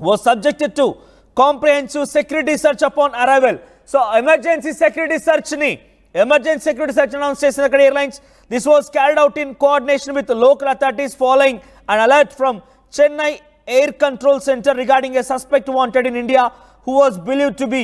was subjected to comprehensive security search upon arrival. So emergency security search announced Chennai Airlines. This was carried out in coordination with local authorities following an alert from Chennai Air Control Center regarding a suspect wanted in India who was believed to be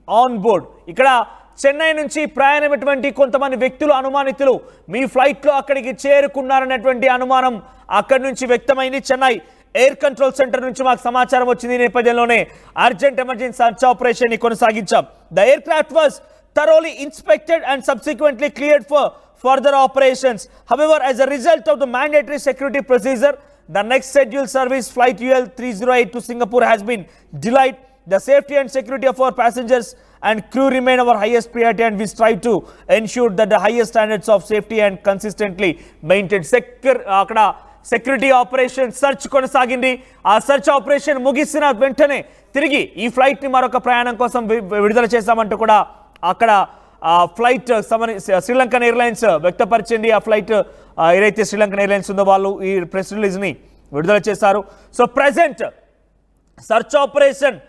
on board. Ikkada Chennai నుంచి ప్రయాణమైనటువంటి కొంతమంది వ్యక్తులు అనుమానితులు మీ ఫ్లైట్లో అక్కడికి చేరుకున్నారనేటువంటి అనుమానం అక్కడి నుంచి వ్యక్తమైంది. Chennai air control centre నుంచి మాకు సమాచారం వచ్చింది. నేపథ్యంలోనే అర్జెంట్ ఎమర్జెన్సీ సర్చ్ ఆపరేషన్ ని కొనసాగించాం. The aircraft was thoroughly inspected and subsequently cleared for further operations. However, as a result of the mandatory security procedure, the next scheduled service flight UL 308 to Singapore has been delayed. The safety and security of our passengers and crew remain our highest priority, and we strive to ensure that the highest standards of safety and consistently maintained. Akkada security operation search కొనసాగింది. ఆ search operation ముగిసిన వెంటనే తిరిగి ఈ ఫ్లైట్ని మరొక ప్రయాణం కోసం విడుదల చేశామంటూ కూడా అక్కడ ఫ్లైట్ శ్రీలంకన్ ఎయిర్లైన్స్ వ్యక్తపరిచింది. ఆ ఫ్లైట్ ఏదైతే శ్రీలంకన్ ఎయిర్లైన్స్ ఉందో వాళ్ళు ఈ ప్రెస్ రిలీజ్ని విడుదల చేశారు. సో ప్రజెంట్ సర్చ్ ఆపరేషన్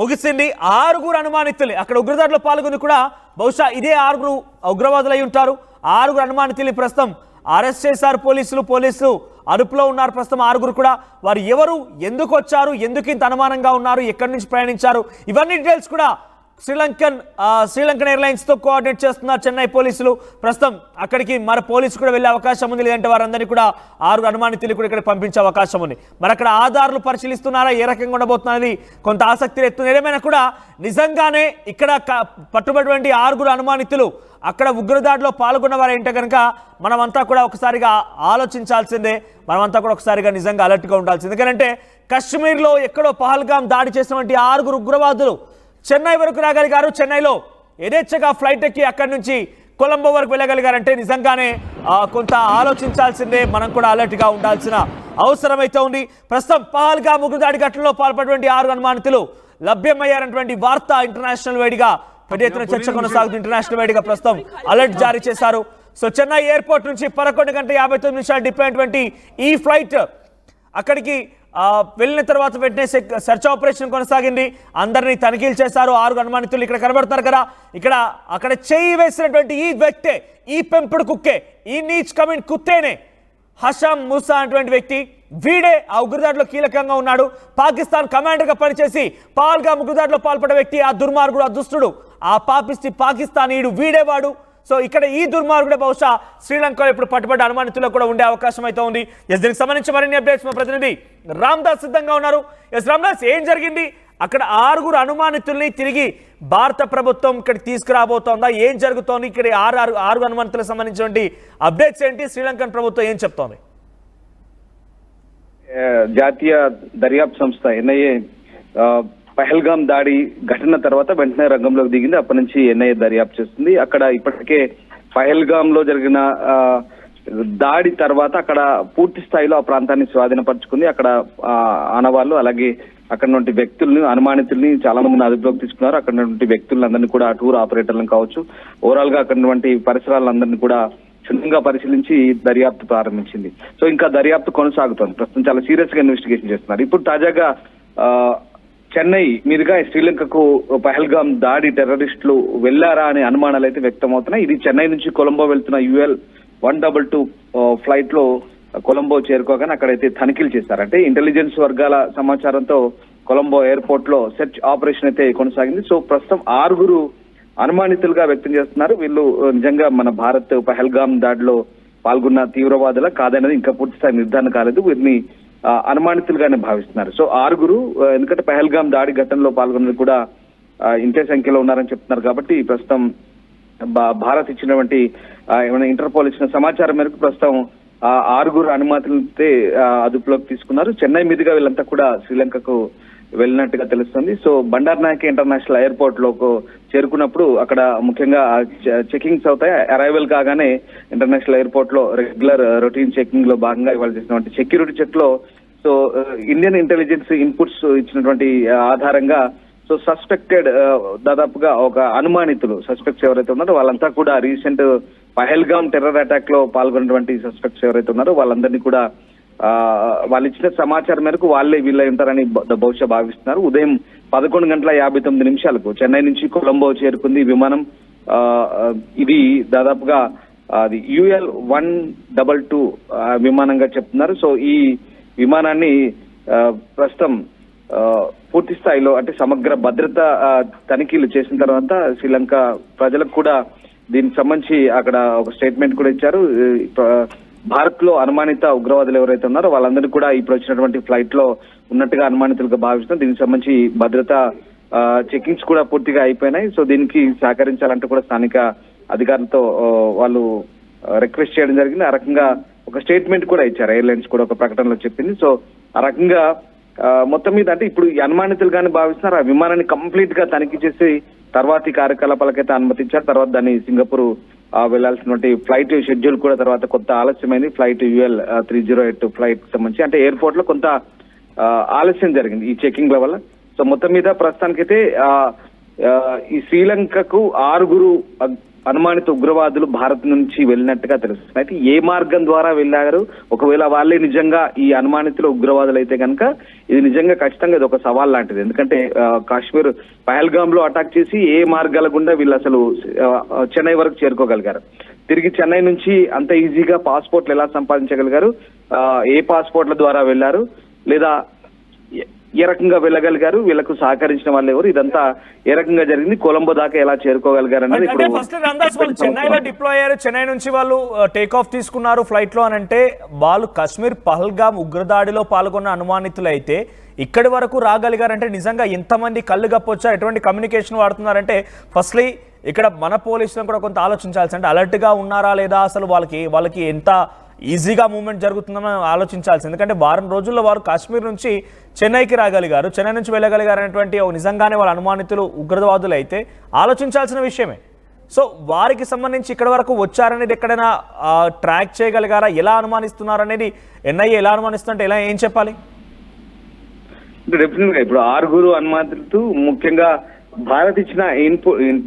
ముగిసింది. 6 అనుమానితులు అక్కడ ఉగ్రదాడిలో పాల్గొని కూడా బహుశా ఇదే 6 ఉగ్రవాదులు అయి ఉంటారు. 6 అనుమానితులు ప్రస్తుతం అరెస్ట్ చేశారు పోలీసులు అదుపులో ఉన్నారు. ప్రస్తుతం 6 కూడా వారు ఎవరు, ఎందుకు వచ్చారు, ఎందుకు ఇంత అనుమానంగా ఉన్నారు, ఎక్కడి నుంచి ప్రయాణించారు, ఇవన్నీ డీటెయిల్స్ కూడా శ్రీలంకన్ ఎయిర్లైన్స్ తో కోఆర్డినేట్ చేస్తున్నారు చెన్నై పోలీసులు. ప్రస్తుతం అక్కడికి మరి పోలీసు కూడా వెళ్ళే అవకాశం ఉంది, లేదంటే వారందరినీ కూడా 6 అనుమానితులు కూడా ఇక్కడ పంపించే అవకాశం ఉంది. మరి అక్కడ ఆధారాలు పరిశీలిస్తున్నారా, ఏ రకంగా ఉండబోతున్నది కొంత ఆసక్తి ఎత్తుంది. ఏదేమైనా కూడా నిజంగానే ఇక్కడ పట్టుబడినటువంటి 6 అనుమానితులు అక్కడ ఉగ్రదాడిలో పాల్గొన్న వారు ఏంటో కనుక మనమంతా కూడా ఒకసారిగా ఆలోచించాల్సిందే. మనమంతా కూడా ఒకసారిగా నిజంగా అలర్ట్గా ఉండాల్సింది. ఎందుకంటే కశ్మీర్లో ఎక్కడో పహల్గామ్ దాడి చేసినటువంటి 6 ఉగ్రవాదులు చెన్నై వరకు రాగలిగారు. చెన్నైలో యథేచ్ఛగా ఫ్లైట్ ఎక్కి అక్కడి నుంచి కొలంబో వరకు వెళ్ళగలిగారంటే నిజంగానే కొంత ఆలోచించాల్సిందే. మనం కూడా అలర్ట్గా ఉండాల్సిన అవసరం అయితే ఉంది. ప్రస్తుతం పహల్గామ్ ఉగ్రదాడి ఘటనలో పాల్పడినటువంటి 6 అనుమానితులు లభ్యమయ్యారన్నటువంటి వార్త ఇంటర్నేషనల్ వేడిగా పెద్ద ఎత్తున చర్చ కొనసాగుతుంది. ఇంటర్నేషనల్ వేడిగా ప్రస్తుతం అలర్ట్ జారీ చేశారు. సో చెన్నై ఎయిర్పోర్ట్ నుంచి 11:59 డిపోయినటువంటి ఈ ఫ్లైట్ అక్కడికి వెళ్ళిన తర్వాత వెంటనే సెర్చ్ ఆపరేషన్ కొనసాగింది. అందరినీ తనిఖీలు చేశారు. 6 అనుమానితులు ఇక్కడ కనబడుతున్నారు కదా, అక్కడ చేయి వేసినటువంటి ఈ వ్యక్తే, ఈ పెంపుడు కుక్కే, ఈ నీచ్ కమిన్ కుత్తేనే హషామ్ మూసా అనేటువంటి వ్యక్తి. వీడే ఆ ఉగ్రదాడిలో కీలకంగా ఉన్నాడు. పాకిస్తాన్ కమాండర్గా పనిచేసి పహల్గామ్ ఉగ్రదాడిలో పాల్పడే వ్యక్తి, ఆ దుర్మార్గుడు, ఆ దుష్టుడు, ఆ పాపిస్టి పాకిస్తానీయుడు వీడేవాడు. సో ఇక్కడ ఈ దుర్మార్గుడే బహుశా శ్రీలంకలో ఇప్పుడు పట్టుబడ్డ అనుమానితుల్లో కూడా ఉండే అవకాశం అయితే ఉంది. దీనికి సంబంధించి మరిన్ని అప్డేట్స్ మా ప్రతినిధి రామ్దాస్ సిద్ధంగా ఉన్నారు. రామ్దాస్, ఏం జరిగింది అక్కడ? 6 అనుమానితుల్ని తిరిగి భారత ప్రభుత్వం ఇక్కడ తీసుకురాబోతోందా? ఏం జరుగుతోంది ఇక్కడ? 6 అనుమానితులకు సంబంధించినటువంటి అప్డేట్స్ ఏంటి? శ్రీలంకన్ ప్రభుత్వం ఏం చెప్తోంది? జాతీయ దర్యాప్తు సంస్థ ఎన్ఐఏ పహల్గామ్ దాడి ఘటన తర్వాత వెంటనే రంగంలోకి దిగింది. అప్పటి నుంచి ఎన్ఐఏ దర్యాప్తు చేస్తుంది. అక్కడ ఇప్పటికే పహల్గామ్ లో జరిగిన దాడి తర్వాత అక్కడ పూర్తి స్థాయిలో ఆ ప్రాంతాన్ని స్వాధీనపరుచుకుంది. అక్కడ ఆనవాళ్ళు, అలాగే అక్కడ నుండి వ్యక్తుల్ని, అనుమానితుల్ని చాలా మందిని అదుపులోకి తీసుకున్నారు. అక్కడ నుండి వ్యక్తులందరినీ కూడా, టూర్ ఆపరేటర్లను కావచ్చు, ఓవరాల్ గా అక్కడ నుండి పరిసరాలందరినీ కూడా క్షుణ్ణంగా పరిశీలించి దర్యాప్తు ప్రారంభించింది. సో ఇంకా దర్యాప్తు కొనసాగుతోంది. ప్రస్తుతం చాలా సీరియస్ గా ఇన్వెస్టిగేషన్ చేస్తున్నారు. ఇప్పుడు తాజాగా చెన్నై మీదుగా శ్రీలంకకు పహల్గామ్ దాడి టెర్రరిస్టులు వెళ్లారా అనే అనుమానాలు అయితే వ్యక్తమవుతున్నాయి. ఇది చెన్నై నుంచి కొలంబో వెళ్తున్న UL 122 ఫ్లైట్ లో కొలంబో చేరుకోగానే అక్కడైతే తనిఖీలు చేశారంటే ఇంటెలిజెన్స్ వర్గాల సమాచారంతో కొలంబో ఎయిర్పోర్ట్ లో సెర్చ్ ఆపరేషన్ అయితే కొనసాగింది. సో ప్రస్తుతం 6 అనుమానితులుగా వ్యక్తం చేస్తున్నారు. వీళ్ళు నిజంగా మన భారత్ పహల్గామ్ దాడిలో పాల్గొన్న తీవ్రవాదుల కాదనేది ఇంకా పూర్తి స్థాయి నిర్ధారణ కాలేదు. వీరిని అనుమానితులుగానే భావిస్తున్నారు. సో 6 ఎందుకంటే పహల్గామ్ దాడి ఘటనలో పాల్గొన్నది కూడా ఇంతే సంఖ్యలో ఉన్నారని చెప్తున్నారు. కాబట్టి ప్రస్తుతం భారత్ ఇచ్చినటువంటి ఇంటర్పోల్ ఇచ్చిన సమాచారం మేరకు ప్రస్తుతం 6 అనుమతులతో అదుపులోకి తీసుకున్నారు. చెన్నై మీదుగా వీళ్ళంతా కూడా శ్రీలంకకు వెళ్ళినట్టుగా తెలుస్తుంది. So Bandar Naik international airport లో చేరుకున్నప్పుడు అక్కడ ముఖ్యంగా చెకింగ్స్ అవుతాయి. అరైవల్ కాగానే ఇంటర్నేషనల్ ఎయిర్పోర్ట్ లో రెగ్యులర్ రొటీన్ చెకింగ్ లో భాగంగా ఇవాళ చేసినటువంటి సెక్యూరిటీ చెక్ లో సో ఇండియన్ ఇంటెలిజెన్స్ ఇన్పుట్స్ ఇచ్చినటువంటి ఆధారంగా సో సస్పెక్టెడ్ దాదాపుగా ఒక అనుమానితులు సస్పెక్ట్స్ ఎవరైతే ఉన్నారో వాళ్ళంతా కూడా రీసెంట్ పహల్గామ్ టెర్రర్ అటాక్ లో పాల్గొన్నటువంటి సస్పెక్ట్స్ ఎవరైతే ఉన్నారో వాళ్ళందరినీ కూడా వాళ్ళు ఇచ్చిన సమాచారం మేరకు వాళ్ళే వీళ్ళై ఉంటారని బహుశా భావిస్తున్నారు. ఉదయం 11:59 చెన్నై నుంచి కొలంబో చేరుకుంది విమానం. ఇది దాదాపుగా అది UL 122 విమానంగా చెప్తున్నారు. సో ఈ విమానాన్ని ప్రస్తుతం పూర్తి స్థాయిలో అంటే సమగ్ర భద్రత తనిఖీలు చేసిన తర్వాత శ్రీలంక ప్రజలకు కూడా దీనికి సంబంధించి అక్కడ ఒక స్టేట్మెంట్ కూడా ఇచ్చారు. భారత్ లో అనుమానిత ఉగ్రవాదులు ఎవరైతే ఉన్నారో వాళ్ళందరినీ కూడా ఇప్పుడు వచ్చినటువంటి ఫ్లైట్ లో ఉన్నట్టుగా అనుమానితులుగా భావిస్తున్నాం. దీనికి సంబంధించి భద్రతా చెకింగ్స్ కూడా పూర్తిగా అయిపోయినాయి. సో దీనికి సహకరించాలంటూ కూడా స్థానిక అధికారులతో వాళ్ళు రిక్వెస్ట్ చేయడం జరిగింది. ఆ రకంగా ఒక స్టేట్మెంట్ కూడా ఇచ్చారు. ఎయిర్లైన్స్ కూడా ఒక ప్రకటనలో చెప్పింది. సో ఆ రకంగా మొత్తం మీద అంటే ఇప్పుడు ఈ అనుమానితులుగానే భావిస్తున్నారు. ఆ విమానాన్ని కంప్లీట్ గా తనిఖీ చేసి తర్వాతి కార్యకలాపాలకైతే అనుమతించారు. తర్వాత దాన్ని సింగపూర్ వెళ్లాల్సినటువంటి ఫ్లైట్ షెడ్యూల్ కూడా తర్వాత కొంత ఆలస్యమైంది. ఫ్లైట్ UL 308 ఫ్లైట్ సంబంధించి అంటే ఎయిర్పోర్ట్ లో కొంత ఆలస్యం జరిగింది ఈ చెకింగ్ల వల్ల. సో మొత్తం మీద ప్రస్తుతానికైతే ఈ శ్రీలంకకు 6 అనుమానిత ఉగ్రవాదులు భారత్ నుంచి వెళ్ళినట్టుగా తెలుస్తుంది. అయితే ఏ మార్గం ద్వారా వెళ్ళారు, ఒకవేళ వాళ్ళే నిజంగా ఈ అనుమానితుల ఉగ్రవాదులు అయితే కనుక ఇది నిజంగా ఖచ్చితంగా ఇది ఒక సవాల్ లాంటిది. ఎందుకంటే కాశ్మీర్ పహల్గామ్ లో అటాక్ చేసి ఏ మార్గాల గుండా వీళ్ళు అసలు చెన్నై వరకు చేరుకోగలిగారు. తిరిగి చెన్నై నుంచి అంత ఈజీగా పాస్పోర్ట్లు ఎలా సంపాదించగలిగారు, ఏ పాస్పోర్ట్ల ద్వారా వెళ్లారు, లేదా ఏ రకంగా వెళ్ళగలిగారు, వీళ్ళకు సహకరించిన వాళ్ళు ఎవరు, ఇదంతా ఏ రకంగా జరిగింది, కొలంబో దాకా ఎలా చేరుకోగలిగారు అనేది ఇప్పుడు చెన్నైలో డిప్లాయ్ అయ్యారు. చెన్నై నుంచి వాళ్ళు టేక్ ఆఫ్ తీసుకున్నారు ఫ్లైట్ లో అని అంటే వాళ్ళు కాశ్మీర్ పహల్గామ్ ఉగ్రదాడిలో పాల్గొన్న అనుమానితులు అయితే ఇక్కడి వరకు రాగలిగారంటే నిజంగా ఎంతమంది కళ్ళు గప్పొచ్చారు, ఎటువంటి కమ్యూనికేషన్ వాడుతున్నారంటే ఫస్ట్లీ ఇక్కడ మన పోలీసులను కూడా కొంత ఆలోచించాల్సి అంటే అలర్ట్ గా ఉన్నారా లేదా, అసలు వాళ్ళకి ఎంత ఈజీగా మూవ్మెంట్ జరుగుతుందని ఆలోచించాల్సి. ఎందుకంటే వారం రోజుల్లో వారు కాశ్మీర్ నుంచి చెన్నైకి రాగలిగారు, చెన్నై నుంచి వెళ్ళగలిగారు అనేటువంటి నిజంగానే వాళ్ళ అనుమానితులు ఉగ్రవాదులు అయితే ఆలోచించాల్సిన విషయమే. సో వారికి సంబంధించి ఇక్కడ వరకు వచ్చారనేది ఎక్కడైనా ట్రాక్ చేయగలిగారా, ఎలా అనుమానిస్తున్నారు అనేది NIA ఎలా అనుమానిస్తుంటే ఎలా ఏం చెప్పాలి? డెఫినెట్ గా ఇప్పుడు 6 అనుమానితులతో ముఖ్యంగా భారత్ ఇచ్చిన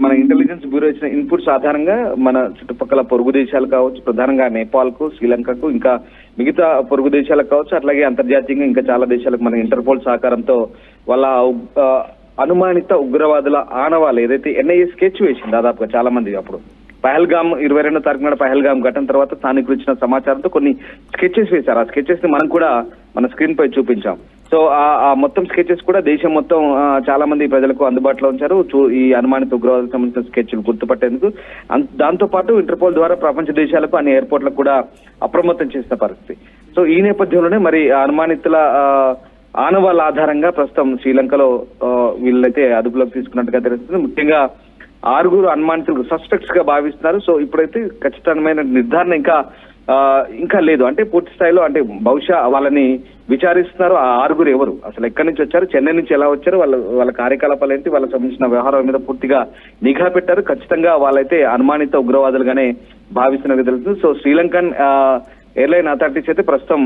మన ఇంటెలిజెన్స్ బ్యూరో ఇచ్చిన ఇన్పుట్స్ ఆధారంగా మన చుట్టుపక్కల పొరుగు దేశాలు కావచ్చు, ప్రధానంగా నేపాల్ కు, శ్రీలంకకు, ఇంకా మిగతా పొరుగు దేశాలకు కావచ్చు, అట్లాగే అంతర్జాతీయంగా ఇంకా చాలా దేశాలకు మన ఇంటర్పోల్ సహకారంతో వాళ్ళ అనుమానిత ఉగ్రవాదుల ఆనవాళ్ళు ఏదైతే NIA స్కెచ్ వేసింది దాదాపుగా చాలా మంది అప్పుడు పహల్గామ్ 22వ తారీఖు నాడు పహల్గామ్ ఘటన తర్వాత స్థానికులు ఇచ్చిన సమాచారంతో కొన్ని స్కెచెస్ వేశారు. ఆ స్కెచెస్ ని మనం కూడా మన స్క్రీన్ పై చూపించాం. సో ఆ మొత్తం స్కెచెస్ కూడా దేశం మొత్తం చాలా మంది ప్రజలకు అందుబాటులో ఉంచారు. ఈ అనుమానిత ఉగ్రవాదులకు సంబంధించిన స్కెచ్లు గుర్తుపట్టేందుకు. దాంతో పాటు ఇంటర్పోల్ ద్వారా ప్రపంచ దేశాలకు అన్ని ఎయిర్పోర్ట్లకు కూడా అప్రమత్తం చేసిన పరిస్థితి. సో ఈ నేపథ్యంలోనే మరి అనుమానితుల ఆనవాళ్ళ ఆధారంగా ప్రస్తుతం శ్రీలంకలో వీళ్ళైతే అదుపులోకి తీసుకున్నట్టుగా తెలుస్తుంది. ముఖ్యంగా 6 అనుమానితులు సస్పెక్ట్స్ గా భావిస్తున్నారు. సో ఇప్పుడైతే ఖచ్చితమైన నిర్ధారణ ఇంకా లేదు. అంటే పూర్తి స్థాయిలో అంటే బహుశా వాళ్ళని విచారిస్తున్నారు. ఆ 6 ఎవరు, అసలు ఎక్కడి నుంచి వచ్చారు, చెన్నై నుంచి ఎలా వచ్చారు, వాళ్ళ కార్యకలాపాలు ఏంటి, వాళ్ళకి సంబంధించిన వ్యవహారాల మీద పూర్తిగా నిఘా పెట్టారు. ఖచ్చితంగా వాళ్ళైతే అనుమానిత ఉగ్రవాదులుగానే భావిస్తున్నట్టు తెలుస్తుంది. సో శ్రీలంకన్ ఎయిర్లైన్ అథారిటీస్ అయితే ప్రస్తుతం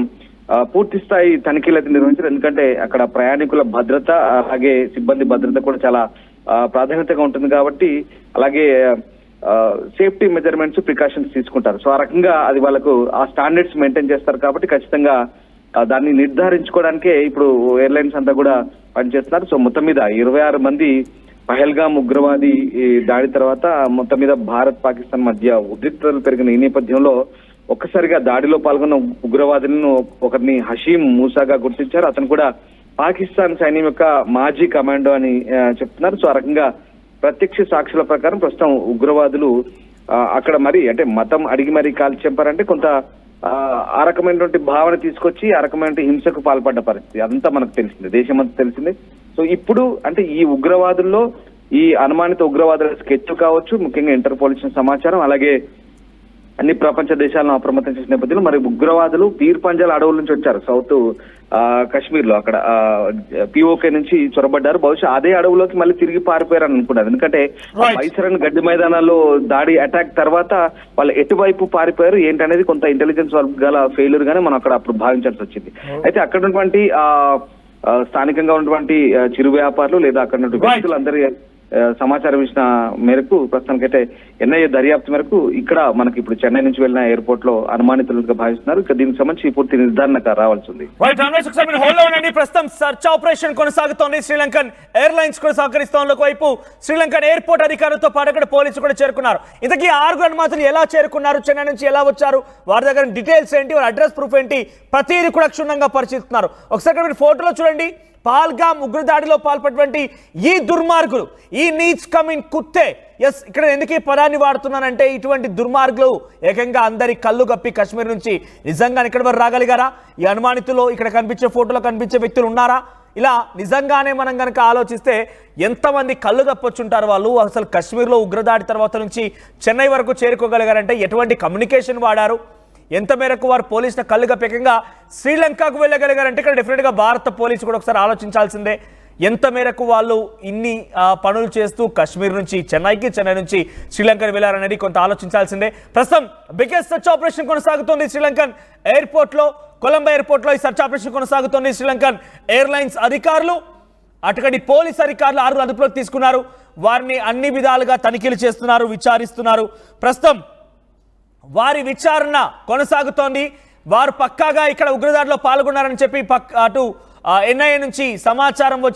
పూర్తి స్థాయి తనిఖీలు అయితే నిర్వహించారు. ఎందుకంటే అక్కడ ప్రయాణికుల భద్రత అలాగే సిబ్బంది భద్రత కూడా చాలా ప్రాధాన్యతగా ఉంటుంది కాబట్టి, అలాగే సేఫ్టీ మెజర్మెంట్స్ ప్రికాషన్స్ తీసుకుంటారు. సో ఆ రకంగా అది వాళ్ళకు ఆ స్టాండర్డ్స్ మెయింటైన్ చేస్తారు కాబట్టి ఖచ్చితంగా దాన్ని నిర్ధారించుకోవడానికే ఇప్పుడు ఎయిర్లైన్స్ అంతా కూడా పనిచేస్తున్నారు. సో మొత్తం మీద 26 మంది పహల్గామ్ ఉగ్రవాది దాడి తర్వాత మొత్తం మీద భారత్ పాకిస్తాన్ మధ్య ఉద్రిక్తతలు పెరిగిన ఈ నేపథ్యంలో ఒక్కసారిగా దాడిలో పాల్గొన్న ఉగ్రవాదులను ఒకరిని హషీం మూసాగా గుర్తించారు. అతను కూడా పాకిస్తాన్ సైన్యం యొక్క మాజీ కమాండో అని చెప్తున్నారు. సో ఆ రకంగా ప్రత్యక్ష సాక్షుల ప్రకారం ప్రస్తుతం ఉగ్రవాదులు అక్కడ మరి అంటే మతం అడిగి మరీ కాల్చి చంపారంటే కొంత ఆ రకమైనటువంటి భావన తీసుకొచ్చి ఆ రకమైన హింసకు పాల్పడ్డ పరిస్థితి అదంతా మనకు తెలిసిందే, దేశమంతా తెలిసిందే. సో ఇప్పుడు అంటే ఈ ఉగ్రవాదుల్లో ఈ అనుమానిత ఉగ్రవాదుల స్కెచ్ కావచ్చు, ముఖ్యంగా ఇంటర్పోల్ ఇచ్చిన సమాచారం, అలాగే అన్ని ప్రపంచ దేశాలను అప్రమత్తం చేసిన నేపథ్యంలో మరి ఉగ్రవాదులు పీర్ పంజాల్ అడవుల నుంచి వచ్చారు. సౌత్ కాశ్మీర్ లో అక్కడ POK నుంచి చొరబడ్డారు. బహుశా అదే అడవులోకి మళ్ళీ తిరిగి పారిపోయారని అనుకున్నారు. ఎందుకంటే వైసరన్ గడ్డి మైదానాల్లో దాడి అటాక్ తర్వాత వాళ్ళు ఎటువైపు పారిపోయారు ఏంటనేది కొంత ఇంటెలిజెన్స్ వర్గాల ఫెయిల్యూర్ గానే మనం అక్కడ అప్పుడు భావించాల్సి వచ్చింది. అయితే అక్కడ ఉన్నటువంటి స్థానికంగా ఉన్నటువంటి చిరు వ్యాపారులు లేదా అక్కడ ఉన్నటువంటి వ్యక్తులందరి సమాచారం ఇచ్చిన మేరకు ప్రస్తుతానికైతే ఎన్ఐఏ దర్యాప్తు మేరకు ఇక్కడ మనకి ఇప్పుడు చెన్నై నుంచి వెళ్ళిన ఎయిర్పోర్ట్ లో అనుమానితులుగా భావిస్తున్నారు. ఇక దీనికి సంబంధించి పూర్తి నిర్ధారణకు రావాల్సి ఉంది. ప్రస్తుతం సర్చ్ ఆపరేషన్ కొనసాగుతోంది. శ్రీలంకన్ ఎయిర్లైన్స్ కూడా సహకరిస్తోంది. ఒకవైపు శ్రీలంకన్ ఎయిర్పోర్ట్ అధికారులతో పాటు అక్కడ పోలీసులు కూడా చేరుకున్నారు. ఇంతకీ 6 అనుమానితులు ఎలా చేరుకున్నారు, చెన్నై నుంచి ఎలా వచ్చారు, వారి దగ్గర డీటెయిల్స్ ఏంటి, వారి అడ్రస్ ప్రూఫ్ ఏంటి, ప్రతిదీ కూడా క్షుణ్ణంగా పరిశీలిస్తున్నారు. ఒకసారి మీరు ఫోటోలో చూడండి. పహల్గామ్ ఉగ్రదాడిలో పాల్పడినటువంటి ఈ దుర్మార్గులు, ఈ నీచ్ కమింగ్ కుత్తే, ఎస్ ఇక్కడ ఎందుకు ఈ పదాన్ని వాడుతున్నానంటే ఇటువంటి దుర్మార్గులు ఏకంగా అందరి కళ్ళు గప్పి కాశ్మీర్ నుంచి నిజంగా ఇక్కడ వరకు రాగలిగారా? ఈ అనుమానితులు ఇక్కడ కనిపించే ఫోటోలో కనిపించే వ్యక్తులు ఉన్నారా? ఇలా నిజంగానే మనం కనుక ఆలోచిస్తే ఎంతమంది కళ్ళు గప్పొచ్చుంటారు వాళ్ళు. అసలు కాశ్మీర్లో ఉగ్రదాడి తర్వాత నుంచి చెన్నై వరకు చేరుకోగలిగారంటే ఎటువంటి కమ్యూనికేషన్ వాడారు, ఎంత మేరకు వారు పోలీసుల కళ్ళు గప్పేకంగా శ్రీలంకకు వెళ్ళగలిగారంటే ఇక్కడ డెఫినెట్గా భారత పోలీసు కూడా ఒకసారి ఆలోచించాల్సిందే. ఎంత మేరకు వాళ్ళు ఇన్ని పనులు చేస్తూ కాశ్మీర్ నుంచి చెన్నైకి, చెన్నై నుంచి శ్రీలంకకు వెళ్ళారనేది కొంత ఆలోచించాల్సిందే. ప్రస్తుతం బిగ్గెస్ట్ సర్చ్ ఆపరేషన్ కొనసాగుతోంది శ్రీలంకన్ ఎయిర్పోర్ట్లో, కొలంబో ఎయిర్పోర్ట్లో ఈ సర్చ్ ఆపరేషన్ కొనసాగుతోంది. శ్రీలంకన్ ఎయిర్లైన్స్ అధికారులు, అటుకడి పోలీస్ అధికారులు 6 అదుపులోకి తీసుకున్నారు. వారిని అన్ని విధాలుగా తనిఖీలు చేస్తున్నారు, విచారిస్తున్నారు. ప్రస్తుతం వారి విచారణ కొనసాగుతోంది. వారు పక్కాగా ఇక్కడ ఉగ్రదాడిలో పాల్గొన్నారని చెప్పి అటు ఎన్ఐఏ నుంచి సమాచారం వచ్చి